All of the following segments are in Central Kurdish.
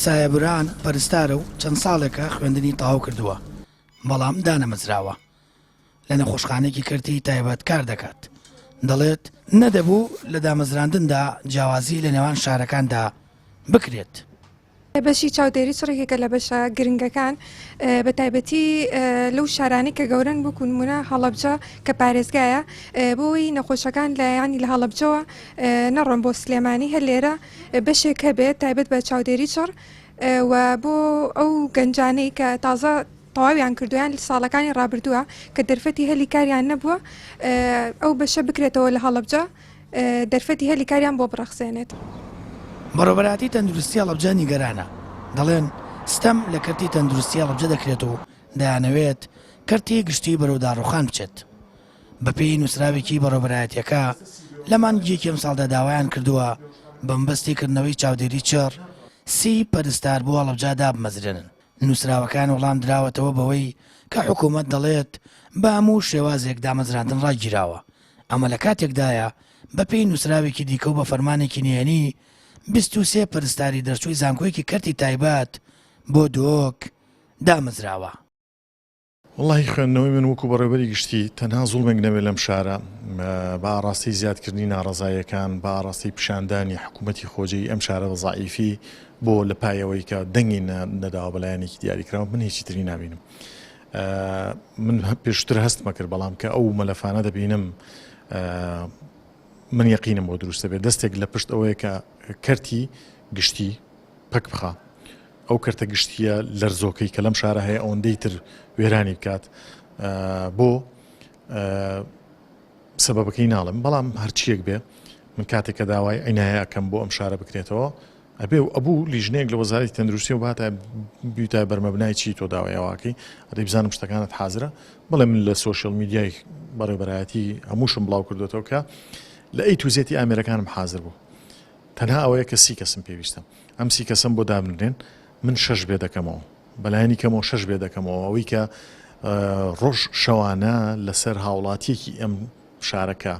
سایەبران پەرستارە و چەند ساڵێکە خوێندنی تەواو کردووە، بەڵام دانەمەزراوە. لە نەخۆشخانێکی کردی تایبەت کار دەکات. دەڵێت نەدەبوو لە دامەزراندندا جیاوازی لە نێوان شارەکاندا بکرێت. بەشی چاودێری چڕێکێکە لە بەشە گرنگەکان بە تایبەتی لەو شارانی کە گەورن بوو نمونە هەڵەبجە کە پارێزگایە بۆی نەخۆشەکان لە ینی لە هەڵەبجەوە نەڕۆن بۆ سلێمانی هەر لێرە بەشێک هەبێت تایبەت بە چاودێری چڕ و بۆ ئەو گەنجانەی کە تازە تەواویان کردویان لە ساڵەکانی ڕابردووە کە دەرفەتی هەلی کاریان نەبووە ئەو بەشە بکرێتەوە لە هەڵەبجە دەرفەتی هەلی کاریان بۆ بڕەخسێنێت. بەڕێوەبەراتی تەندروستی هەڵەبجە نیگەرانە. دەڵێن ستەم لە کردی تەندروستی هەڵەبجە دەکرێت و دەیانەوێت کردی گشتی بەرەو داڕوخان بچێت. بەپێی نووسراوێکی بەڕێوەبەرایەتیەکە لە مانگیەکی ئەمساڵدا داوایان کردووە بەمبەستیکردنەوەی چاودێری چڕ 30 پەرستار بۆ هەڵەبجە دابمەزرێنن. نووسراوەکان وەڵام دراوەتەوە بەوەی کە حکوومەت دەڵێت بە هەموو شێوازێک دامەزراندن ڕاگیراوە. ئەمە لە کاتێکدایە بەپێی نووسراوێکی دیکە و بە فەرمانێکی نهێنی 23 پەرستاری دەرچووی زانکۆیەکی کەرتی تایبەت بۆ دۆک دامەزراوە. وڵی خوێندنەوەی من وەکو بەڕێوەبەری گشتی تەنها زوڵمێک نەبێت لەم شارە بە ئاڕاستی زیادکردنی ناڕەزایەکان بە ئاڕاستی پیشاندانی حکوومەتی خۆجی ئەم شارە بە زائیفی بۆ لە پایەوەی کە دەنگی نەداوە بەلایەنێکی دیاریکراوە من هیچی تری نبینم. من پێشتر هەستمە کرد بەڵام کە ئەو مەلەفانە دەبینم من یەقینم بۆ دروستە بێت دەستێک لە پشت ئەوەیە کە کەرتی گشتی پەک بخە ئەو کەرتە گشتیە لەرزۆکەی کە لەم شارە هەیە ئەوەندەی تر وێرانی بکات بۆ سەبەبەکەی ناڵم بەڵام هەرچیەک بێ من کاتێککە داوای عینایەکەم بۆ ئەم شارە بکرێتەوە ئەبێ و ئەبوو لیژنەیەک لە وەزارەتی تەندروستی و باتە بیتای بەرمەبنای چی تۆ داوایەوەکەی ئەدەی بزانم شتەکانت حازرە بڵێ من لە سۆشیل میدیای بەڕێوەبەرایەتی هەمووشم بڵاو کردوێتەوە کە لە ئەی توزێتی ئامێرەکانم حازر بوو تەنها ئەوەیە کە 30 کەسم پێویستە ئەم 30 کەسم بۆ دابنرێن من 6 بێ دەکەمەوە بەلایەنی کەمەوە 6 بێ دەکەمەوە ئەوەی کە ڕۆژ شەوانە لەسەر هاوڵاتیەکی ئەم شارەکە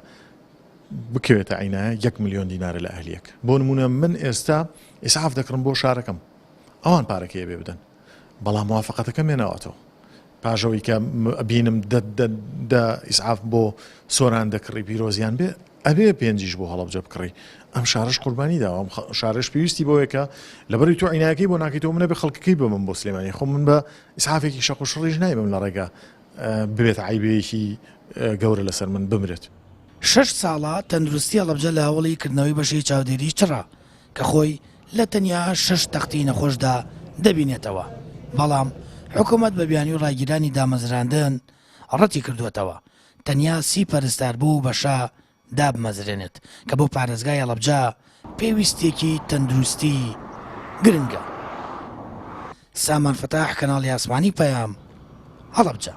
بکەوێتە عینایە 1 ملیۆن دینارە لە ئەهلیەک بۆ نمونە من ئێستا ئیسعاف دەکڕم بۆ شارەکەم ئەوان پارەکەیە بێ بدەن بەڵام موافقەتەکەم هێناوەتەوە پاژەوەی کە بینم ئیسعاف بۆ سۆران دەکڕی پیرۆزیان بێ ئەبێ پێنجیش بۆ هەڵەبجە بکڕی ئەم شارش قوربانی داوە شارش پێویستی بۆیە کە لەبەری تۆ عینایەکەی بۆ ناکەیتەوە منە بێ خەڵکەکەی بە من بۆ سلێمانی خۆ من بە ئیسعافێکی شەق و شڕیش نایبم لە ڕێگا ببێت عیبەیەکی گەورە لەسەر من بمرێت. 6 ساڵە تەندروستی هەڵەبجە لە هەوڵی کردنەوەی بەشەی چاودێری چڕە کە خۆی لە تەنیا 6 تەختی نەخۆشدا دەبینێتەوە بەڵام حکوومەت بە بیانی و ڕاگیرانی دامەزراندن ڕەتی کردوێتەوە تەنیا 30 پەرستار بوو بەشە دابمەزرێنێت کە بۆ پارێزگای هەڵەبجە پێویستێکی تەندروستی گرنگە. سامان فتاح کەناڵی ئاسمانی پەیام هەڵەبجە.